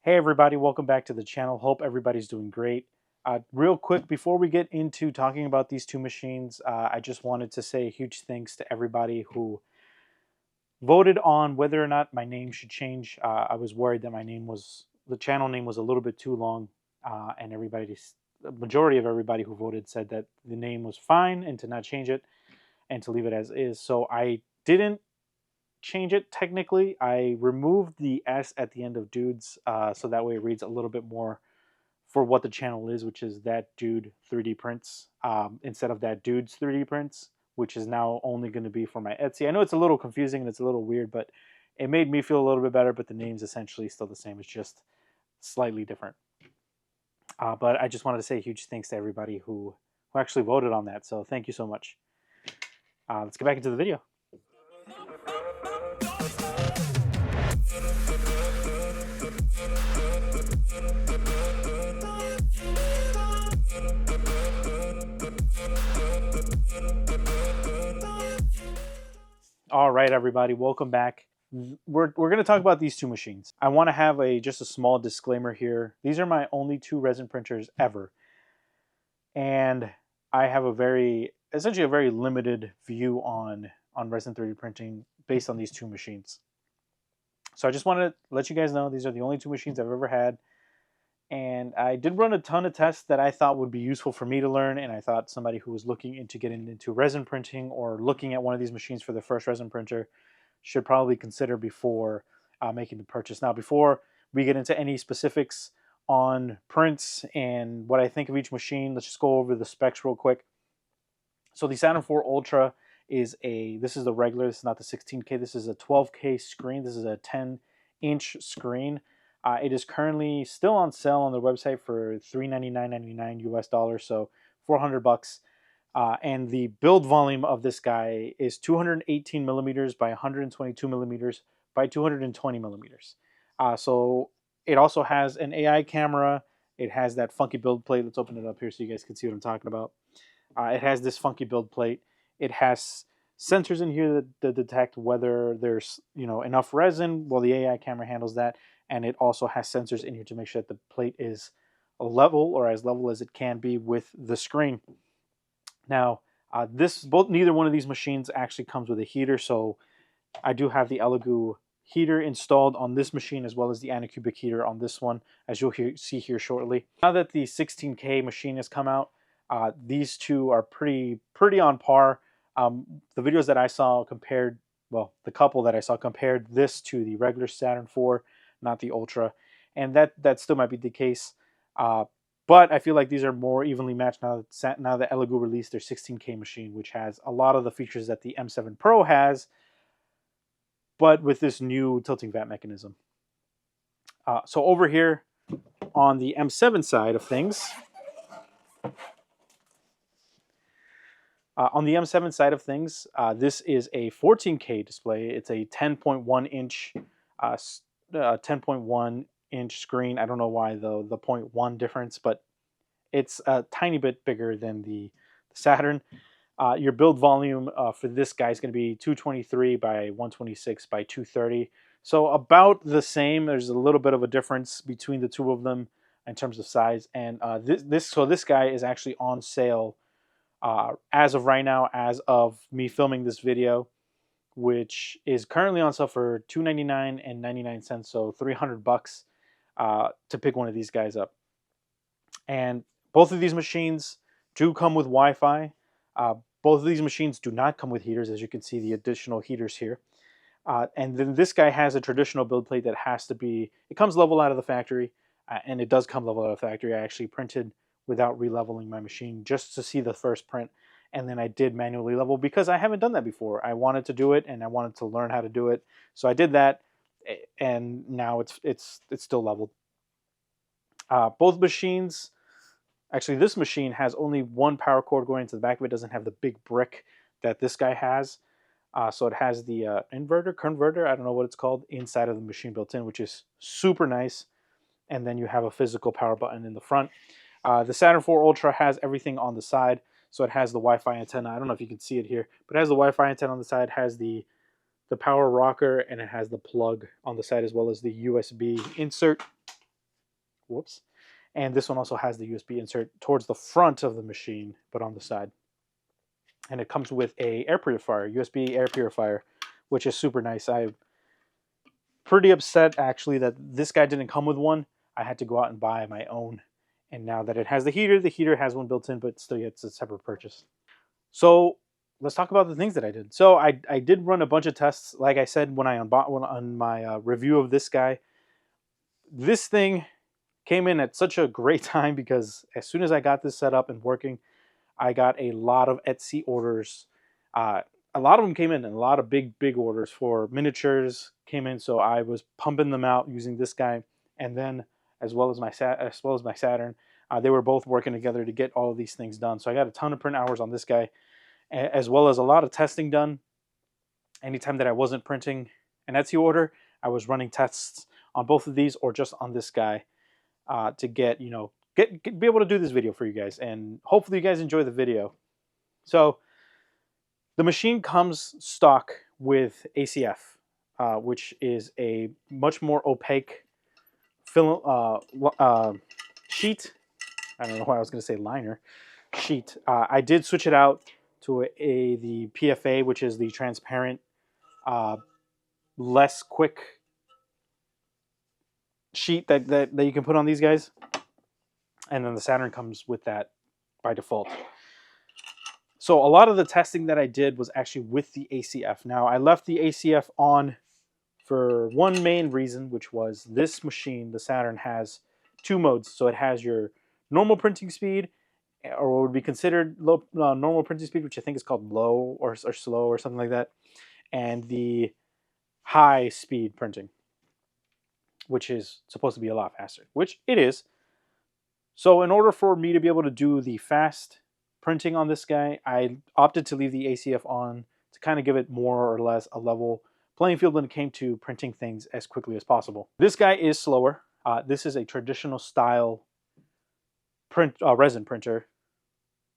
Hey everybody, welcome back to the channel. Hope everybody's doing great. Real quick, before we get into talking about these two machines, I just wanted to say a huge thanks to everybody who voted on whether or not my name should change. I was worried that the channel name was a little bit too long, and the majority of everybody who voted said that the name was fine and to not change it and to leave it as is. So I didn't change it technically. I removed the S at the end of dudes, so that way it reads a little bit more for what the channel is, which is That Dude 3D Prints, instead of That Dude's 3D Prints, which is now only going to be for my Etsy. I know it's a little confusing and it's a little weird, but it made me feel a little bit better, but the name's essentially still the same. It's just slightly different. But I just wanted to say a huge thanks to everybody who actually voted on that. So thank you so much. Let's get back into the video. All right, everybody, welcome back. We're going to talk about these two machines. I want to have just a small disclaimer here. These are my only two resin printers ever. And I have essentially a very limited view on resin 3D printing based on these two machines. So I just want to let you guys know these are the only two machines I've ever had. And I did run a ton of tests that I thought would be useful for me to learn, and I thought somebody who was looking into getting into resin printing or looking at one of these machines for their first resin printer should probably consider before making the purchase. Now, before we get into any specifics on prints and what I think of each machine, let's just go over the specs real quick. So the Saturn 4 Ultra this is the regular, this is not the 16K, this is a 12K screen, this is a 10-inch screen. It is currently still on sale on their website for $399.99 US dollars, so $400. And the build volume of this guy is 218 millimeters by 122 millimeters by 220 millimeters. So it also has an AI camera. It has that funky build plate. Let's open it up here so you guys can see what I'm talking about. It has this funky build plate. It has sensors in here that detect whether there's enough resin. Well, the AI camera handles that. And it also has sensors in here to make sure that the plate is level or as level as it can be with the screen. Now, neither one of these machines actually comes with a heater, so I do have the Elegoo heater installed on this machine as well as the Anycubic heater on this one, as you'll see here shortly. Now that the 16K machine has come out, these two are pretty on par. The videos that I saw compared, well, the couple that I saw compared this to the regular Saturn 4, not the Ultra, and that still might be the case. But I feel like these are more evenly matched now that Elegoo released their 16K machine, which has a lot of the features that the M7 Pro has, but with this new tilting vat mechanism. So over here on the M7 side of things, this is a 14K display. It's a 10.1 inch 10.1 inch screen. I don't know why the 0.1 difference, but it's a tiny bit bigger than the Saturn. Your build volume for this guy is going to be 223 by 126 by 230. So about the same. There's a little bit of a difference between the two of them in terms of size. And this guy is actually on sale as of right now, as of me filming this video, which is currently on sale for $299.99, so $300 to pick one of these guys up. And both of these machines do come with Wi-Fi. Both of these machines do not come with heaters, as you can see the additional heaters here. And then this guy has a traditional build plate that it comes level out of the factory, and it does come level out of the factory. I actually printed without re-leveling my machine just to see the first print, and then I did manually level because I haven't done that before. I wanted to do it, and I wanted to learn how to do it, so I did that, and now it's still leveled. Both machines, actually this machine has only one power cord going into the back of it. It doesn't have the big brick that this guy has. So it has the converter, I don't know what it's called, inside of the machine built in, which is super nice. And then you have a physical power button in the front. The Saturn 4 Ultra has everything on the side. So it has the Wi-Fi antenna. I don't know if you can see it here, but it has the Wi-Fi antenna on the side, has the power rocker, and it has the plug on the side as well as the USB insert. Whoops. And this one also has the USB insert towards the front of the machine, but on the side. And it comes with a air purifier, USB air purifier, which is super nice. I'm pretty upset actually that this guy didn't come with one. I had to go out and buy my own. And now that it has the heater has one built in, but still it's a separate purchase. So let's talk about the things that I did. So I did run a bunch of tests. Like I said, when I unbought one on my review of this guy, this thing came in at such a great time because as soon as I got this set up and working, I got a lot of Etsy orders. A lot of them came in, and a lot of big orders for miniatures came in. So I was pumping them out using this guy, and then as well as my Saturn, they were both working together to get all of these things done. So I got a ton of print hours on this guy, as well as a lot of testing done. Anytime that I wasn't printing an Etsy order, I was running tests on both of these or just on this guy to get, be able to do this video for you guys, and hopefully you guys enjoy the video. So the machine comes stock with ACF, which is a much more opaque film sheet. I don't know why I was going to say liner sheet. I did switch it out to the PFA, which is the transparent, less quick sheet that you can put on these guys. And then the Saturn comes with that by default. So a lot of the testing that I did was actually with the ACF. Now, I left the ACF on for one main reason, which was this machine, the Saturn, has two modes. So it has your normal printing speed, or what would be considered low normal printing speed, which I think is called low or slow or something like that, and the high speed printing, which is supposed to be a lot faster, which it is. So in order for me to be able to do the fast printing on this guy, I opted to leave the ACF on to kind of give it more or less a level playing field when it came to printing things as quickly as possible. This guy is slower. This is a traditional style resin printer.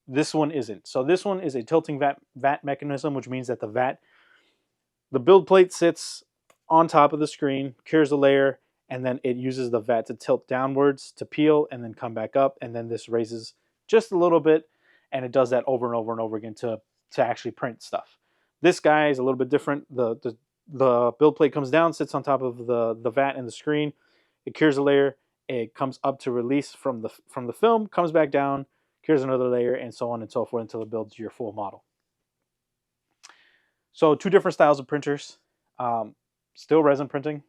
This one isn't. So this one is a tilting vat mechanism, which means that the build plate sits on top of the screen, cures a layer, and then it uses the vat to tilt downwards to peel and then come back up, and then this raises just a little bit, and it does that over and over and over again to actually print stuff. This guy is a little bit different. The build plate comes down, sits on top of the vat and the screen, it cures a layer, it comes up to release from the film, comes back down, cures another layer, and so on and so forth until it builds your full model. So two different styles of printers, still resin printing.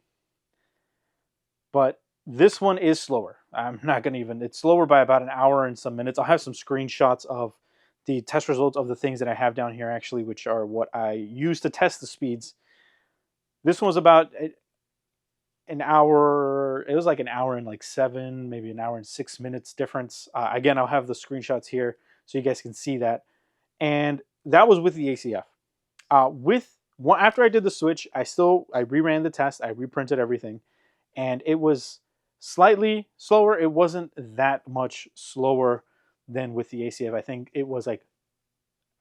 But this one is slower. I'm not going to even, it's slower by about an hour and some minutes. I'll have some screenshots of the test results of the things that I have down here actually, which are what I use to test the speeds. This one was about an hour, it was like an hour and like 7, maybe an hour and 6 minutes difference. Again, I'll have the screenshots here so you guys can see that. And that was with the ACF. After I did the switch, I reran the test, I reprinted everything. And it was slightly slower. It wasn't that much slower than with the ACF. I think it was like,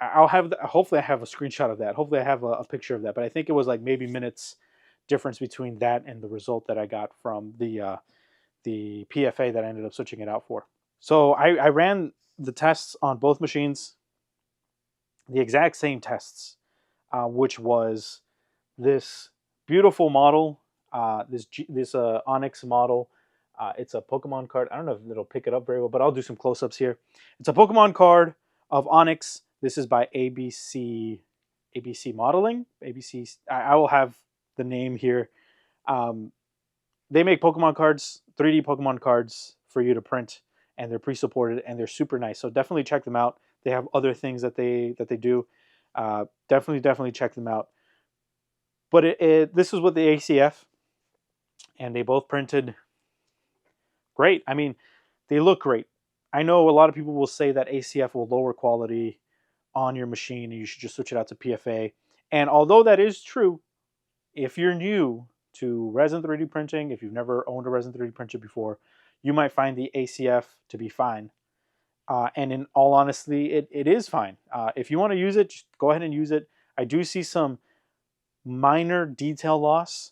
hopefully I have a screenshot of that. Hopefully I have a picture of that. But I think it was like maybe minutes difference between that and the result that I got from the PFA that I ended up switching it out for. So I ran the tests on both machines, the exact same tests, which was this beautiful model. This Onyx model. It's a Pokemon card. I don't know if it'll pick it up very well, but I'll do some close-ups here. It's a Pokemon card of Onyx. This is by ABC Modeling. ABC. I will have the name here. They make Pokemon cards, 3D Pokemon cards for you to print, and they're pre-supported and they're super nice. So definitely check them out. They have other things that they do. Definitely check them out. But this was with the ACF. And they both printed great. I mean, they look great. I know a lot of people will say that ACF will lower quality on your machine and you should just switch it out to PFA. And although that is true, if you're new to resin 3D printing, if you've never owned a resin 3D printer before, you might find the ACF to be fine. And in all honesty, it is fine. If you want to use it, just go ahead and use it. I do see some minor detail loss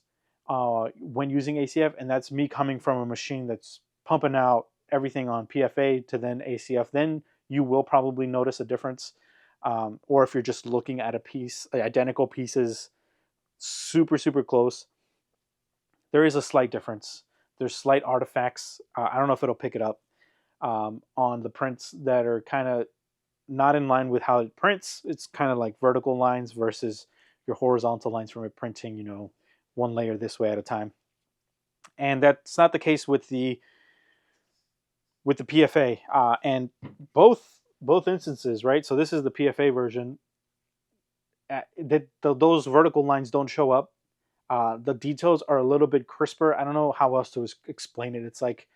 when using ACF, and that's me coming from a machine that's pumping out everything on PFA to then ACF, then you will probably notice a difference. Or if you're just looking at a piece, identical pieces, super, super close, there is a slight difference. There's slight artifacts. I don't know if it'll pick it up on the prints that are kind of not in line with how it prints. It's kind of like vertical lines versus your horizontal lines from it printing, you know, one layer this way at a time. And that's not the case with the PFA. And both instances, right? So this is the PFA version. Those vertical lines don't show up. The details are a little bit crisper. I don't know how else to explain it. It's like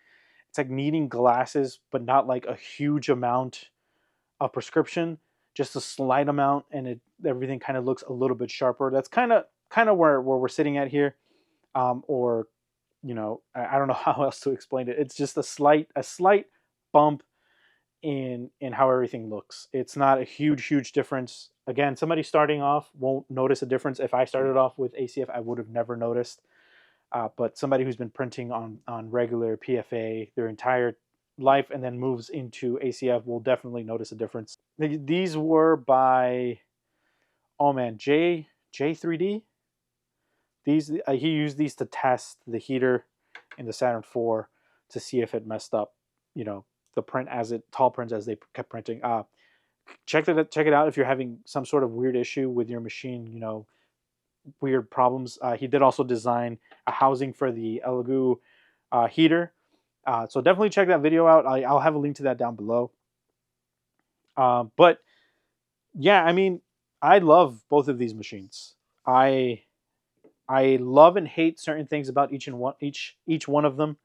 needing glasses, but not like a huge amount of prescription, just a slight amount, and everything kind of looks a little bit sharper. That's kind of where we're sitting at here. Or, you know, I don't know how else to explain it. It's just a slight bump in how everything looks. It's not a huge difference. Again, somebody starting off won't notice a difference. If I started off with ACF, I would have never noticed. But somebody who's been printing on regular PFA their entire life and then moves into ACF will definitely notice a difference. These were by, oh man, J3D. These he used these to test the heater in the Saturn 4 to see if it messed up, you know, the print tall prints as they kept printing. Check it out if you're having some sort of weird issue with your machine, you know, weird problems. He did also design a housing for the Elegoo heater. So definitely check that video out. I'll have a link to that down below. But yeah, I mean, I love both of these machines. I love and hate certain things about each one of them.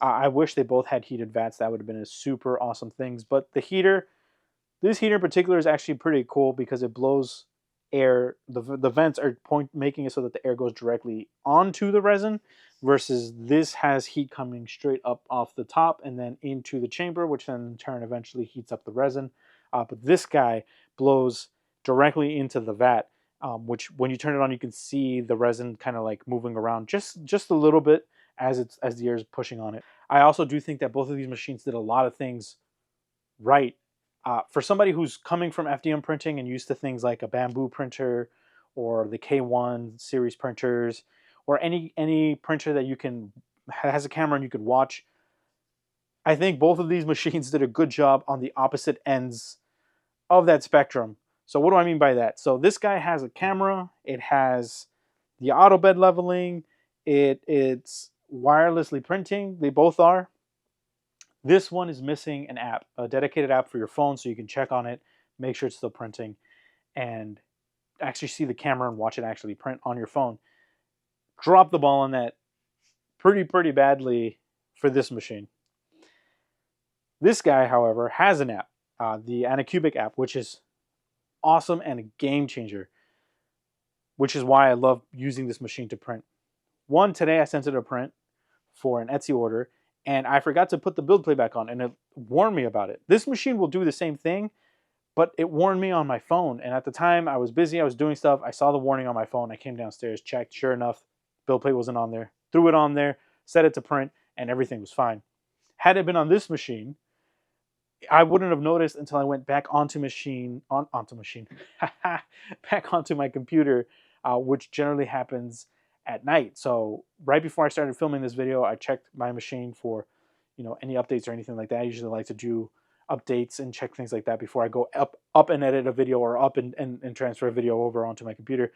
I wish they both had heated vats. That would have been a super awesome things. But this heater in particular is actually pretty cool because it blows air. The vents are making it so that the air goes directly onto the resin, versus this has heat coming straight up off the top and then into the chamber, which then in turn eventually heats up the resin. But this guy blows directly into the vat, which when you turn it on, you can see the resin kind of like moving around just a little bit as the air is pushing on it. I also do think that both of these machines did a lot of things right. For somebody who's coming from FDM printing and used to things like a bamboo printer or the K1 series printers, or any printer that has a camera and you could watch, I think both of these machines did a good job on the opposite ends of that spectrum. So what do I mean by that? So this guy has a camera, it has the auto bed leveling, it's wirelessly printing. They both are. This one is missing an app, a dedicated app for your phone, so you can check on it, make sure it's still printing, and actually see the camera and watch it actually print on your phone. Drop the ball on that pretty badly for this machine. This guy, however, has an app, the Anycubic app, which is awesome and a game changer, which is why I love using this machine to print. One, today I sent it a print for an Etsy order, and I forgot to put the build plate back on, and it warned me about it. This machine will do the same thing, but it warned me on my phone, and at the time I was busy, I was doing stuff, I saw the warning on my phone, I came downstairs, checked, sure enough, build plate wasn't on there, threw it on there, set it to print, and everything was fine. Had it been on this machine, I wouldn't have noticed until I went back onto back onto my computer, which generally happens at night. So right before I started filming this video, I checked my machine for, you know, any updates or anything like that. I usually like to do updates and check things like that before I go up and edit a video, or up and transfer a video over onto my computer.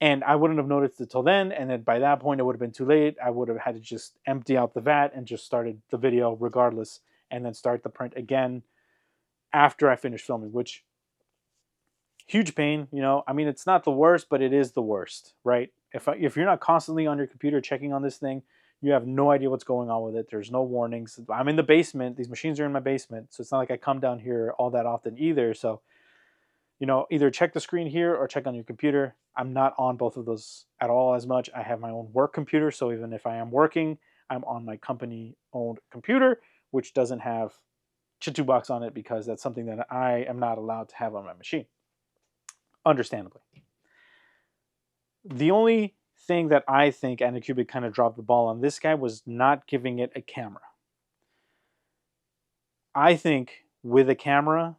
And I wouldn't have noticed it till then, and then by that point it would have been too late. I would have had to just empty out the vat and just started the video regardless, and then start the print again after I finished filming, which, huge pain, you know. I mean, it's not the worst, but it is the worst, right? If you're not constantly on your computer checking on this thing, you have no idea what's going on with it. There's no warnings. I'm in the basement. These machines are in my basement, so it's not like I come down here all that often either. So, you know, either check the screen here or check on your computer. I'm not on both of those at all as much. I have my own work computer, so even if I am working, I'm on my company-owned computer, which doesn't have Chitu box on it because that's something that I am not allowed to have on my machine. Understandably. The only thing that I think Anycubic kind of dropped the ball on this guy was not giving it a camera. I think with a camera,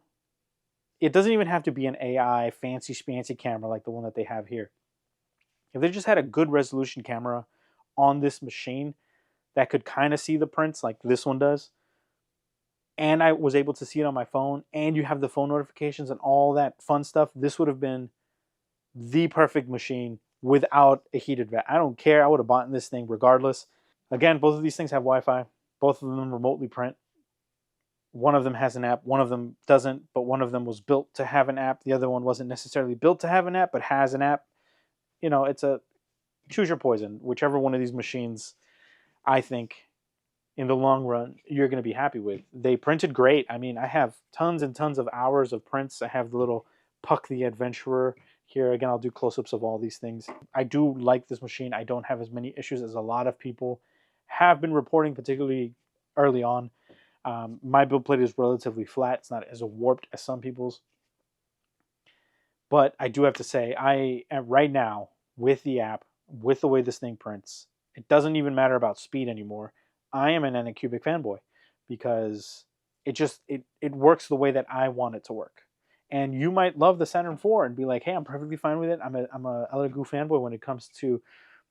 it doesn't even have to be an AI fancy schmancy camera like the one that they have here. If they just had a good resolution camera on this machine that could kind of see the prints like this one does, and I was able to see it on my phone, and you have the phone notifications and all that fun stuff, this would have been the perfect machine without a heated vat. I don't care. I would have bought this thing regardless. Again, both of these things have Wi-Fi. Both of them remotely print. One of them has an app, one of them doesn't, but one of them was built to have an app. The other one wasn't necessarily built to have an app, but has an app. You know, it's a choose your poison. Whichever one of these machines, I think, in the long run, you're going to be happy with. They printed great. I mean, I have tons and tons of hours of prints. I have the little Puck the Adventurer here. Again, I'll do close-ups of all these things. I do like this machine. I don't have as many issues as a lot of people have been reporting, particularly early on. My build plate is relatively flat. It's not as warped as some people's. But I do have to say, I am right now, with the app, with the way this thing prints, it doesn't even matter about speed anymore. I am an Anycubic fanboy because it works the way that I want it to work. And you might love the Saturn 4 and be like, hey, I'm perfectly fine with it. I'm a Elegoo fanboy when it comes to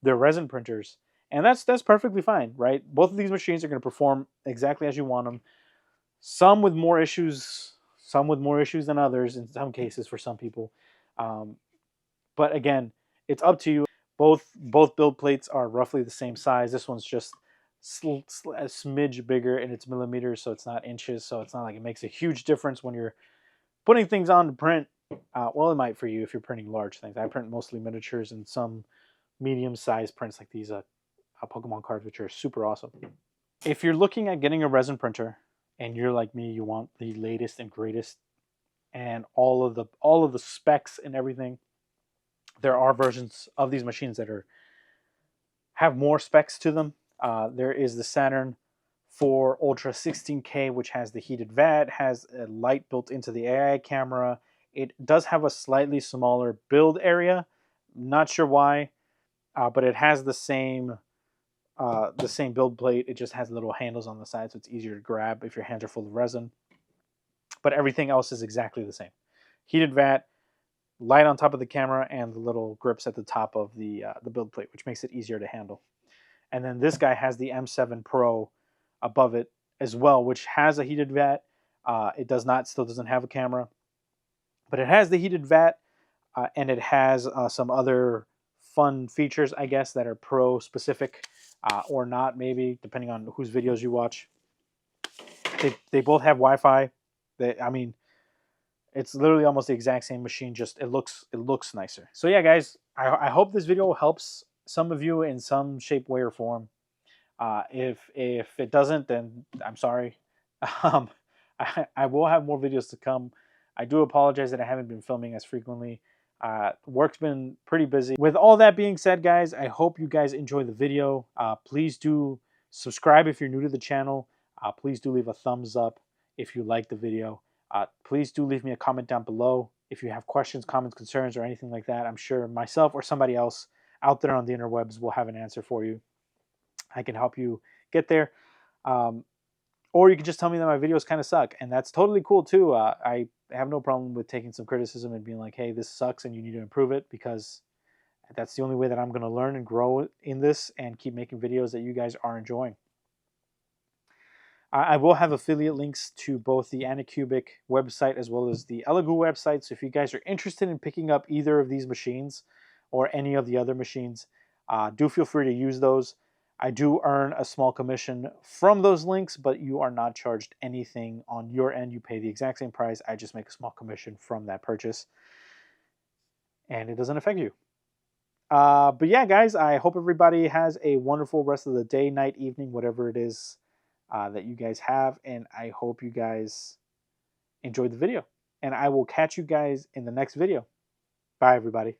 their resin printers. And that's perfectly fine, right? Both of these machines are going to perform exactly as you want them. Some with more issues, than others in some cases for some people. But again, it's up to you. Both build plates are roughly the same size. This one's just a smidge bigger in its millimeters, so it's not inches. So it's not like it makes a huge difference when you're putting things on to print. Well, it might for you if you're printing large things. I print mostly miniatures and some medium-sized prints like these Pokemon cards, which are super awesome. If you're looking at getting a resin printer and you're like me, you want the latest and greatest and all of the specs and everything, there are versions of these machines that have more specs to them. There is the Saturn 4 Ultra 16K, which has the heated vat, has a light built into the AI camera. It does have a slightly smaller build area. Not sure why, but it has the same build plate. It just has little handles on the side, so it's easier to grab if your hands are full of resin. But everything else is exactly the same. Heated vat, light on top of the camera, and the little grips at the top of the build plate, which makes it easier to handle. And then this guy has the M7 Pro above it as well, which has a heated vat. It still doesn't have a camera, but it has the heated vat, and it has some other fun features, I guess, that are Pro specific or not, maybe depending on whose videos you watch. They both have Wi-Fi. I mean, it's literally almost the exact same machine. Just it looks nicer. So yeah, guys, I hope this video helps some of you in some shape, way, or form. If it doesn't, then I'm sorry. I will have more videos to come. I do apologize that I haven't been filming as frequently. Work's been pretty busy. With all that being said, guys, I hope you guys enjoy the video. Please do subscribe if you're new to the channel. Please do leave a thumbs up if you like the video. Please do leave me a comment down below if you have questions, comments, concerns, or anything like that. I'm sure myself or somebody else out there on the interwebs will have an answer for you. I can help you get there. Or you can just tell me that my videos kind of suck, and that's totally cool too. I have no problem with taking some criticism and being like, hey, this sucks and you need to improve it, because that's the only way that I'm going to learn and grow in this and keep making videos that you guys are enjoying. I will have affiliate links to both the Anycubic website as well as the Elegoo website. So if you guys are interested in picking up either of these machines or any of the other machines, do feel free to use those. I do earn a small commission from those links, but you are not charged anything on your end. You pay the exact same price. I just make a small commission from that purchase, and it doesn't affect you. But yeah, guys, I hope everybody has a wonderful rest of the day, night, evening, whatever it is that you guys have, and I hope you guys enjoyed the video. And I will catch you guys in the next video. Bye, everybody.